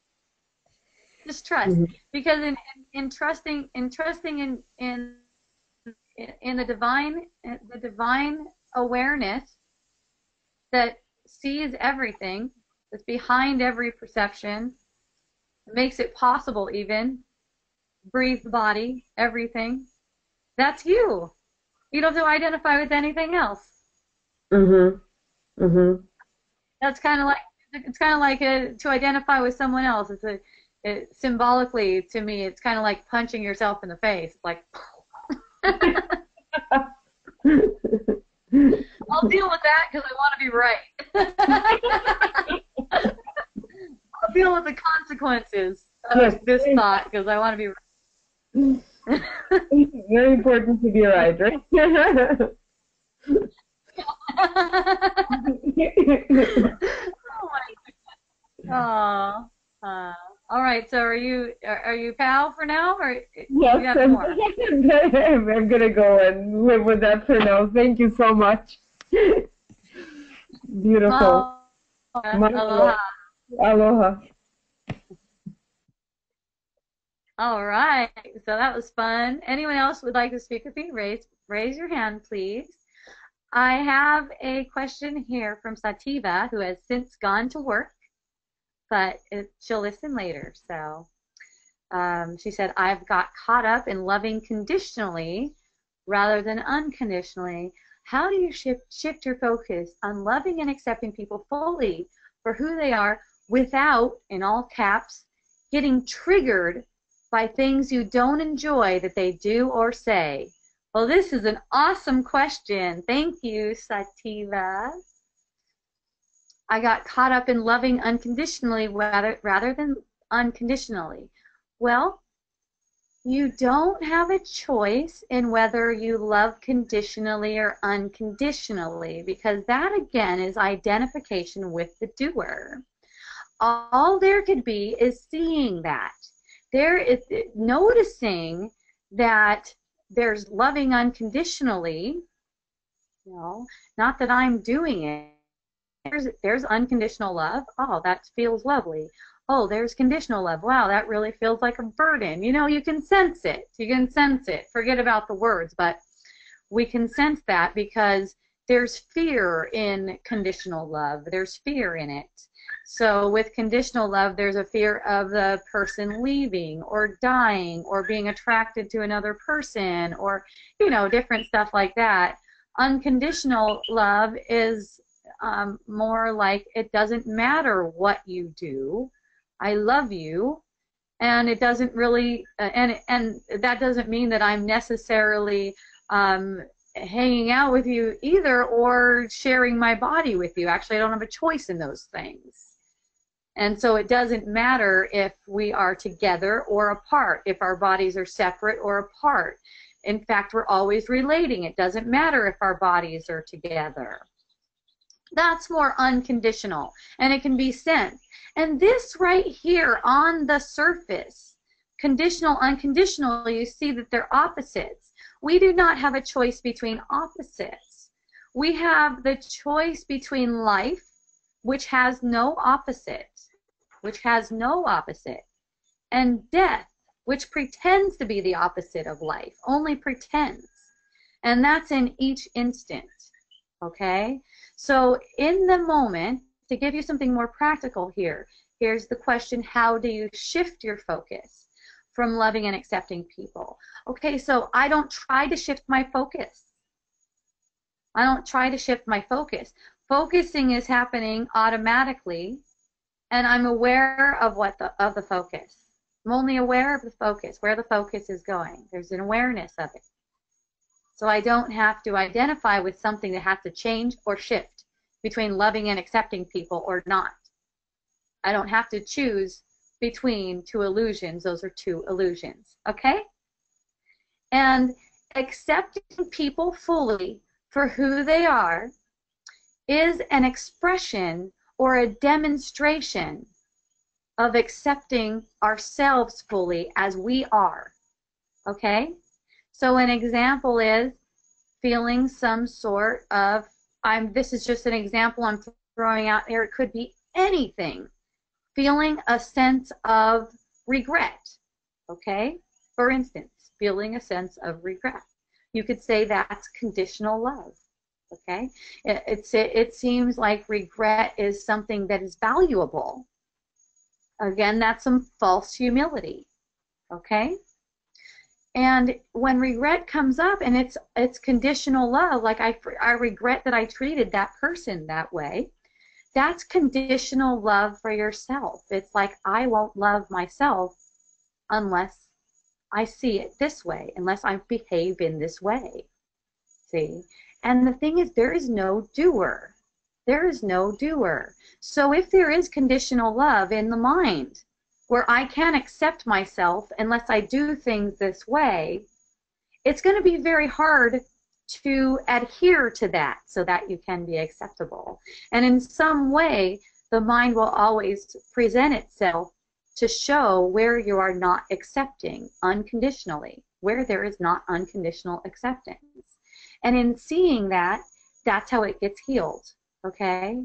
Just trust, because in trusting in the divine awareness that sees everything, that's behind every perception, makes it possible even, breathe the body, everything. That's you. You don't have to identify with anything else. That's kind of like to identify with someone else. Symbolically to me, it's kind of like punching yourself in the face. It's like, I'll deal with that because I want to be right. I'll deal with the consequences of this thought because I want to be right. It's very important to be right? Oh my all right, so are you pal for now, or yes, you more? I'm gonna go and live with that for now. Thank you so much. Beautiful. Aloha. Aloha. All right, so that was fun. Anyone else would like to speak with me? Raise your hand, please. I have a question here from Sativa, who has since gone to work, but she'll listen later. So she said, I've got caught up in loving conditionally rather than unconditionally. How do you shift your focus on loving and accepting people fully for who they are without, in all caps, getting triggered by things you don't enjoy that they do or say? Well, this is an awesome question. Thank you, Sativa. I got caught up in loving unconditionally rather than unconditionally. Well, you don't have a choice in whether you love conditionally or unconditionally, because that, again, is identification with the doer. All there could be is seeing that. There is noticing that there's loving unconditionally, not that I'm doing it. There's unconditional love. Oh, that feels lovely. Oh, there's conditional love. Wow, that really feels like a burden. You can sense it. You can sense it. Forget about the words, but we can sense that because there's fear in conditional love. There's fear in it. So with conditional love, there's a fear of the person leaving or dying or being attracted to another person or, different stuff like that. Unconditional love is more like it doesn't matter what you do. I love you, and it doesn't really, and that doesn't mean that I'm necessarily hanging out with you either or sharing my body with you. Actually, I don't have a choice in those things. And so it doesn't matter if we are together or apart, if our bodies are separate or apart. In fact, we're always relating. It doesn't matter if our bodies are together. That's more unconditional, and it can be sensed. And this right here on the surface, conditional, unconditional, you see that they're opposites. We do not have a choice between opposites. We have the choice between life, which has no opposite, and death, which pretends to be the opposite of life, only pretends. And that's in each instant, okay? So in the moment, to give you something more practical here, here's the question: how do you shift your focus from loving and accepting people? Okay, so I don't try to shift my focus. Focusing is happening automatically, and I'm aware of the focus. I'm only aware of the focus, where the focus is going. There's an awareness of it. So I don't have to identify with something that has to change or shift between loving and accepting people or not. I don't have to choose between two illusions. Those are two illusions, okay? And accepting people fully for who they are is an expression or a demonstration of accepting ourselves fully as we are, okay? So an example is feeling some sort of, this is just an example I'm throwing out there, it could be anything. Feeling a sense of regret, okay? For instance, feeling a sense of regret. You could say that's conditional love, okay? It seems like regret is something that is valuable. Again, that's some false humility, okay? And when regret comes up and it's conditional love, like I regret that I treated that person that way, that's conditional love for yourself. It's like I won't love myself unless I see it this way, unless I behave in this way. See? And the thing is, there is no doer. There is no doer. So if there is conditional love in the mind, where I can't accept myself unless I do things this way, it's going to be very hard to adhere to that so that you can be acceptable. And in some way, the mind will always present itself to show where you are not accepting unconditionally, where there is not unconditional acceptance. And in seeing that, that's how it gets healed, okay?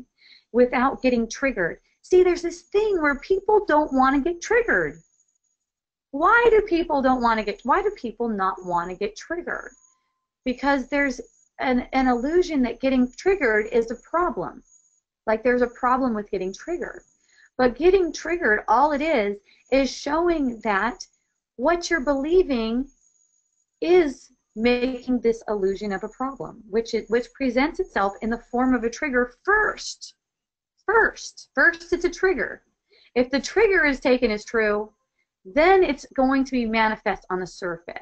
Without getting triggered. See, there's this thing where people don't want to get triggered. Why do people not want to get triggered? Because there's an illusion that getting triggered is a problem. Like there's a problem with getting triggered. But getting triggered, all it is showing that what you're believing is making this illusion of a problem, which presents itself in the form of a trigger first. First, it's a trigger. If the trigger is taken as true, then it's going to be manifest on the surface.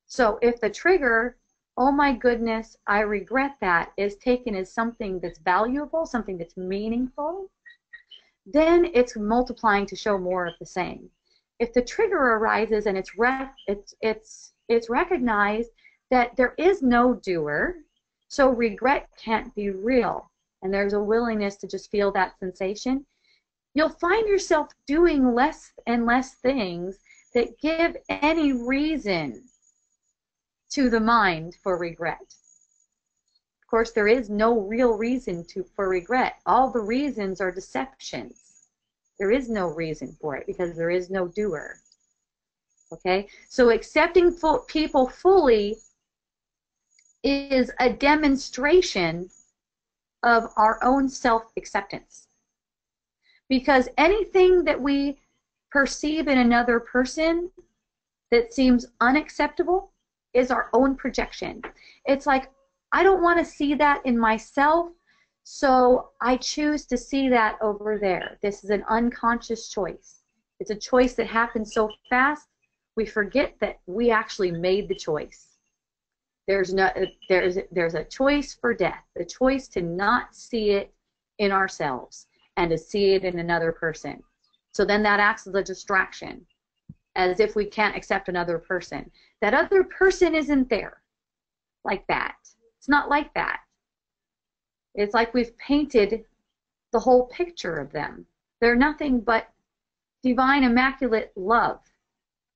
So if the trigger, oh my goodness, I regret that, is taken as something that's valuable, something that's meaningful, then it's multiplying to show more of the same. If the trigger arises and it's recognized that there is no doer, so regret can't be real, and there's a willingness to just feel that sensation, you'll find yourself doing less and less things that give any reason to the mind for regret. Of course, there is no real reason for regret. All the reasons are deceptions. There is no reason for it because there is no doer. Okay? So accepting people fully is a demonstration of our own self-acceptance. Because anything that we perceive in another person that seems unacceptable is our own projection. It's like, I don't want to see that in myself, So I choose to see that over there. This is an unconscious choice. It's a choice that happens so fast, we forget that we actually made the choice. There's a choice for death, the choice to not see it in ourselves and to see it in another person. So then that acts as a distraction, as if we can't accept another person. That other person isn't there like that. It's not like that. It's like we've painted the whole picture of them. They're nothing but divine, immaculate love.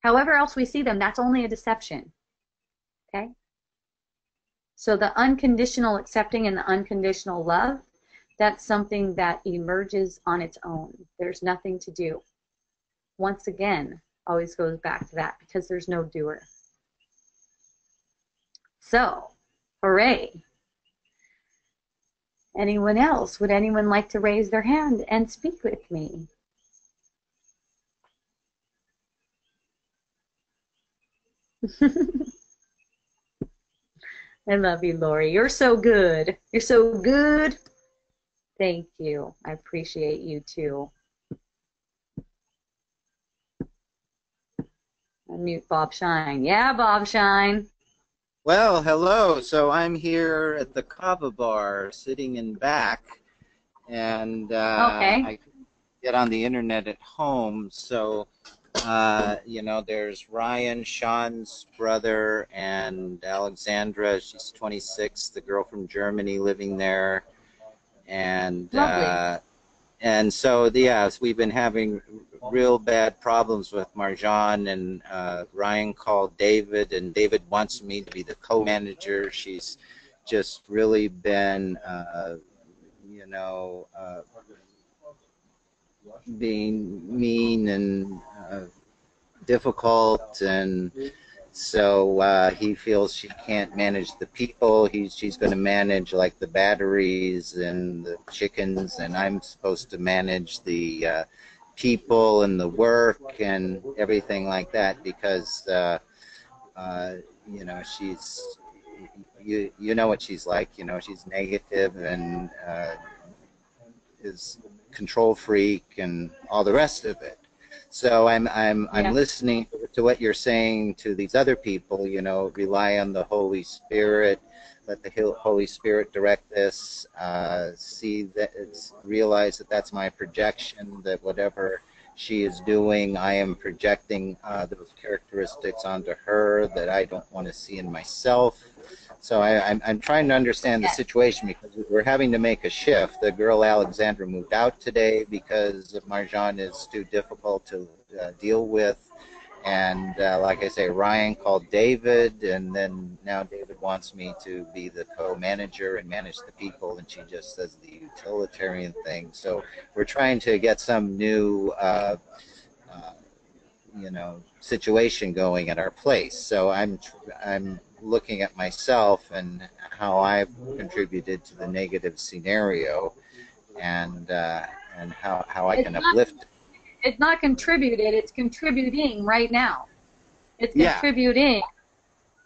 However else we see them, that's only a deception. Okay? So the unconditional accepting and the unconditional love, that's something that emerges on its own. There's nothing to do. Once again, always goes back to that, because there's no doer. So, hooray. Anyone else? Would anyone like to raise their hand and speak with me? I love you, Lori. You're so good. You're so good. Thank you. I appreciate you too. Unmute Bob Shine. Yeah, Bob Shine. Well, hello. So I'm here at the Kava Bar, sitting in back, and Okay. I get on the internet at home. So, you know, there's Ryan, Sean's brother, and Alexandra. She's 26, the girl from Germany living there, and Lovely. and so yeah, so we've been having real bad problems with Marjan, and Ryan called David, and David wants me to be the co-manager. She's just really been, you know, being mean and difficult, and so he feels she can't manage the people. She's going to manage like the batteries and the chickens, and I'm supposed to manage the people and the work and everything like that, because you know, she's, you know what she's like, you know, she's negative and is control freak and all the rest of it. So I'm listening to what you're saying to these other people, you know, rely on the Holy Spirit, let the Holy Spirit direct this, see that, realize that that's my projection, that whatever she is doing, I am projecting those characteristics onto her that I don't want to see in myself. So I'm trying to understand the situation, because we're having to make a shift. The girl Alexandra moved out today because Marjan is too difficult to deal with. And like I say, Ryan called David, and then now David wants me to be the co-manager and manage the people, and she just says the utilitarian thing. So we're trying to get some new, you know, situation going at our place. So I'm looking at myself and how I've contributed to the negative scenario, and how I can uplift it. It's not contributed, it's contributing right now. It's contributing.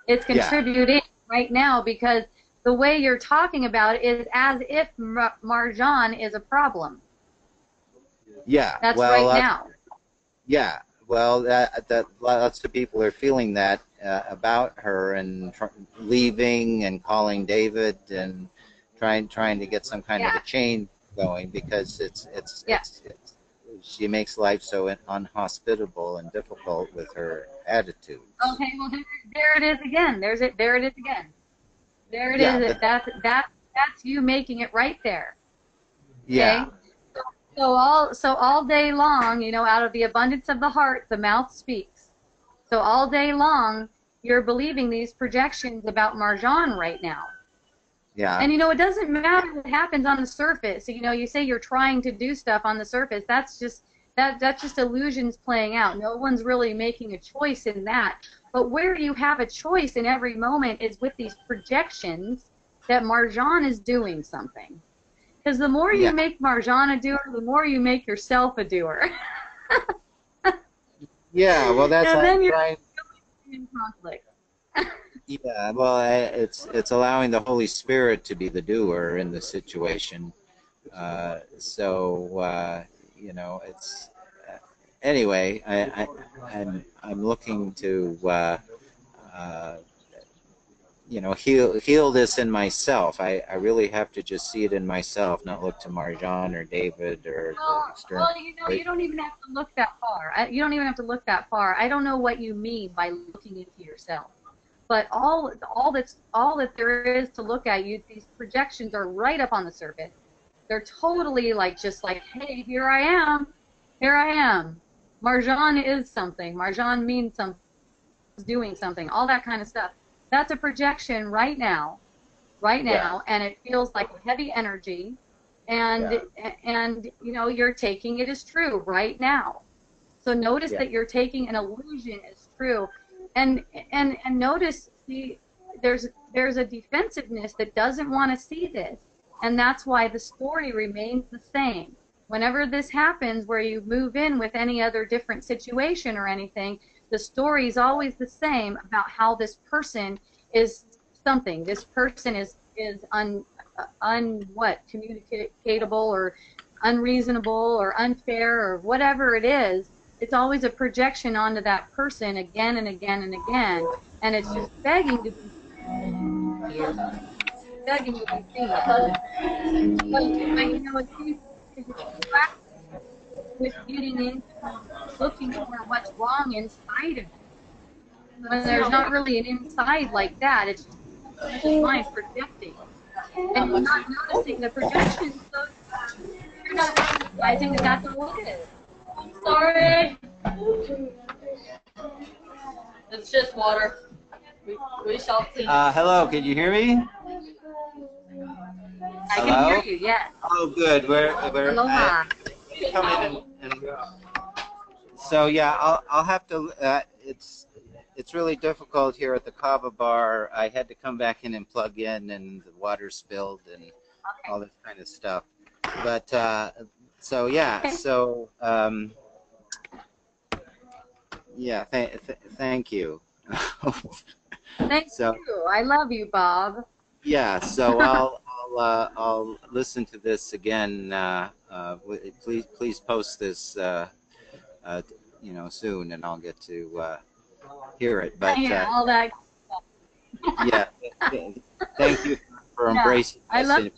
It's contributing right now, because the way you're talking about it is as if Marjan is a problem. Yeah. That's well, right now. Yeah. Well, that lots of people are feeling that about her, and leaving and calling David and trying to get some kind of a change going, because it's she makes life so unhospitable and difficult with her attitude. Okay, well there it is again. There it is again. There it is. That's you making it right there. Okay? Yeah. So all day long, you know, out of the abundance of the heart, the mouth speaks. So all day long, you're believing these projections about Marjan right now. Yeah. And you know, it doesn't matter what happens on the surface. You know, you say you're trying to do stuff on the surface. That's just illusions playing out. No one's really making a choice in that. But where you have a choice in every moment is with these projections that Marjan is doing something. Because the more you make Marjan a doer, the more you make yourself a doer. Yeah. Well, that's and then you're right. in conflict. Yeah, well, it's allowing the Holy Spirit to be the doer in the situation. So you know, it's anyway. I'm looking to uh, you know, heal this in myself. I really have to just see it in myself, not look to Marjan or David or the external. Well, you know, you don't even have to look that far. You don't even have to look that far. I don't know what you mean by looking into yourself, but all that there is to look at, these projections are right up on the surface. They're totally like just like, hey, here I am, here I am. Marjan is something. Marjan means something. Doing something. All that kind of stuff. That's a projection right Yeah, now, and it feels like heavy energy, yeah, and you know you're taking it as true right now. So notice yeah, that you're taking an illusion as true, and and notice the there's a defensiveness that doesn't want to see this, and that's why the story remains the same. Whenever this happens, where you move in with any other different situation or anything, the story is always the same about how this person is something. This person is un what communicatable or unreasonable or unfair or whatever it is. It's always a projection onto that person again and again and again, and it's just begging to be seen. But you know, it seems to distract with getting into looking for what's wrong inside of it. When there's not really an inside like that, it's just conscious mind projecting, and you're not noticing the projection, so you're not recognizing that that's all it is. Sorry. It's just water. We shall see. hello, can you hear me? I can Hello? hear you, yes. Oh, good. Aloha. Come in and so yeah, I'll have to. It's really difficult here at the Kava bar. I had to come back in and plug in, and the water spilled and all this kind of stuff. But so yeah, so yeah, thank you. Thank So you. I love you, Bob. yeah, so I'll listen to this again. Please post this you know, soon, and I'll get to hear it. But Yeah, all that. yeah, thank you for Yeah, embracing I us love in, you.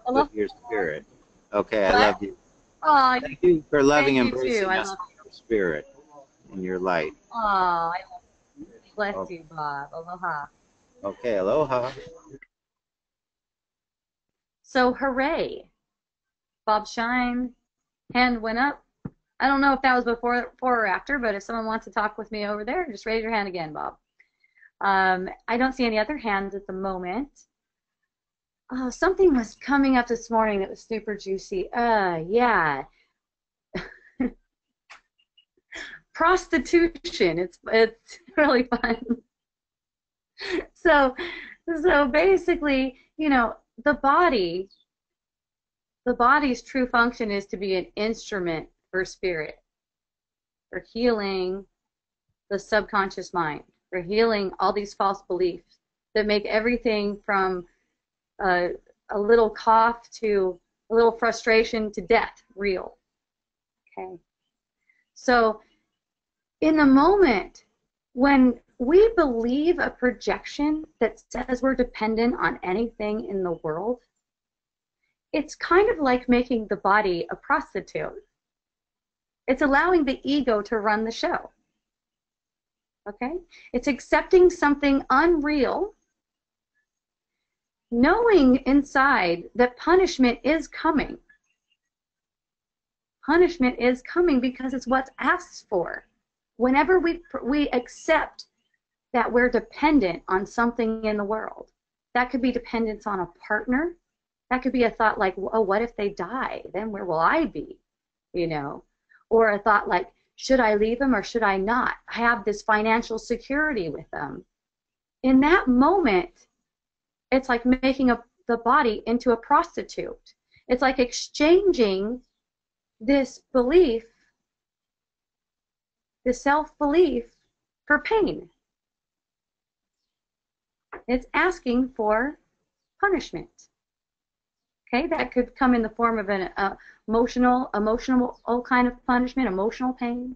I with love your spirit. Okay, I what? love you. Oh, Thank you for loving thank and you too. embracing I us love in your spirit and your light. you. Oh, I love you. Bless Oh, you, Bob. Aloha. okay, aloha. So, hooray. Bob Shine, hand went up. I don't know if that was before or after, but if someone wants to talk with me over there, just raise your hand again, Bob. I don't see any other hands at the moment. Oh, something was coming up this morning that was super juicy. Yeah. Prostitution. It's really fun. So basically, you know, the body's true function is to be an instrument for spirit, for healing the subconscious mind, for healing all these false beliefs that make everything from a little cough to a little frustration to death real. Okay. So in the moment when we believe a projection that says we're dependent on anything in the world, it's kind of like making the body a prostitute. It's allowing the ego to run the show. Okay? It's accepting something unreal, knowing inside that punishment is coming. Punishment is coming because it's what's asked for. Whenever we accept that we're dependent on something in the world, that could be dependence on a partner. That could be a thought like, oh, what if they die? Then where will I be? You know? Or a thought like, should I leave them or should I not? I have this financial security with them. In that moment, it's like making the body into a prostitute. It's like exchanging this belief, this self-belief, for pain. It's asking for punishment. Okay, that could come in the form of an emotional kind of punishment, emotional pain,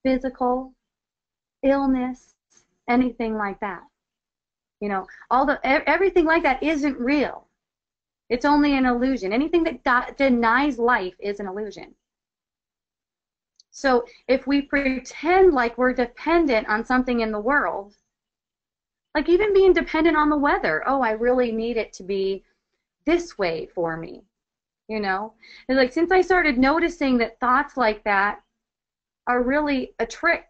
physical, illness, anything like that. You know, everything like that isn't real. It's only an illusion. Anything that denies life is an illusion. So if we pretend like we're dependent on something in the world, like even being dependent on the weather, oh, I really need it to be this way for me, you know? And like since I started noticing that thoughts like that are really a trick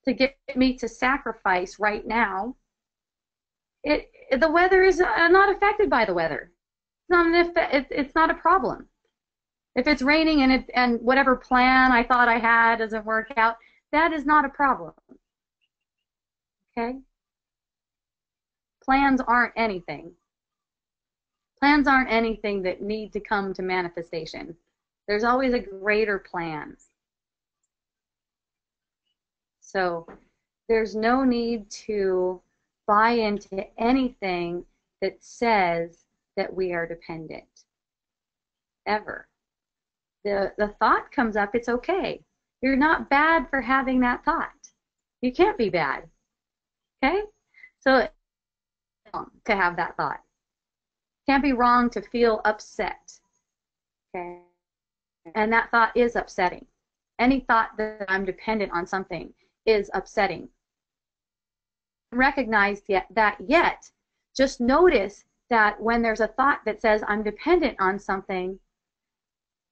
to get me to sacrifice right now, the weather is not affected by the weather. It's not a problem. If it's raining and whatever plan I thought I had doesn't work out, that is not a problem. Okay? Plans aren't anything. Plans aren't anything that need to come to manifestation. There's always a greater plan. So there's no need to buy into anything that says that we are dependent. Ever. The thought comes up, it's okay. You're not bad for having that thought. You can't be bad. Okay? So it's wrong to have that thought. Can't be wrong to feel upset. Okay? And that thought is upsetting. Any thought that I'm dependent on something is upsetting. Recognize that yet. Just notice that when there's a thought that says I'm dependent on something,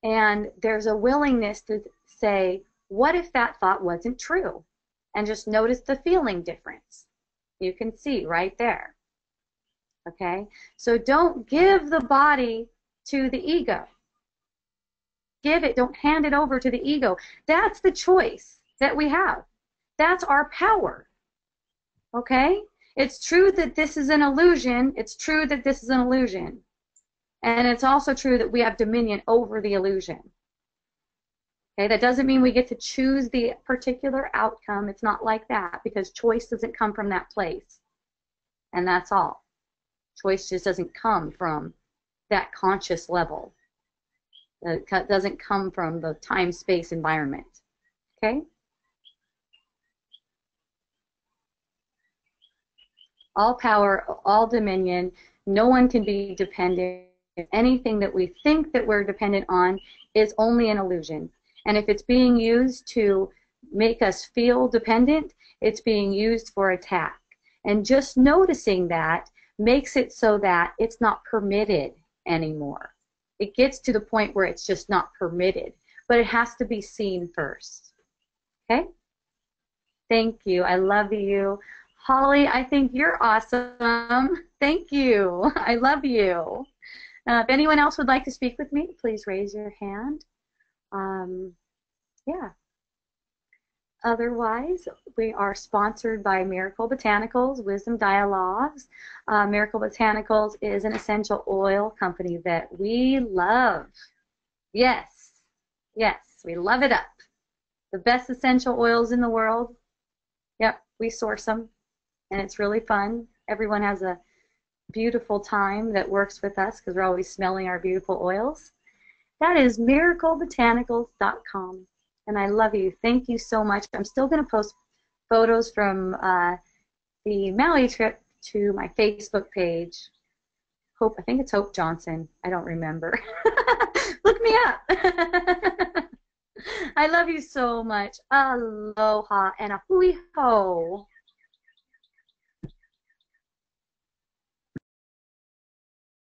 and there's a willingness to say, what if that thought wasn't true? And just notice the feeling difference. You can see right there. Okay? So don't give the body to the ego. Give it, don't hand it over to the ego. That's the choice that we have. That's our power. Okay? It's true that this is an illusion. It's true that this is an illusion. And it's also true that we have dominion over the illusion. Okay? That doesn't mean we get to choose the particular outcome. It's not like that, because choice doesn't come from that place. And that's all. Choice just doesn't come from that conscious level. It doesn't come from the time-space environment. Okay? All power, all dominion, no one can be dependent. Anything that we think that we're dependent on is only an illusion. And if it's being used to make us feel dependent, it's being used for attack. And just noticing that makes it so that it's not permitted anymore. It gets to the point where it's just not permitted, but it has to be seen first. Okay? Thank you. I love you. Holly, I think you're awesome. Thank you. I love you. If anyone else would like to speak with me, please raise your hand. Yeah. Otherwise, we are sponsored by Miracle Botanicals, Wisdom Dialogues. Miracle Botanicals is an essential oil company that we love. Yes, yes, we love it up. The best essential oils in the world. Yep, we source them, and it's really fun. Everyone has a beautiful time that works with us because we're always smelling our beautiful oils. That is miraclebotanicals.com. And I love you. Thank you so much. I'm still going to post photos from the Maui trip to my Facebook page. Hope, I think it's Hope Johnson. I don't remember. Look me up. I love you so much. Aloha and a hui ho.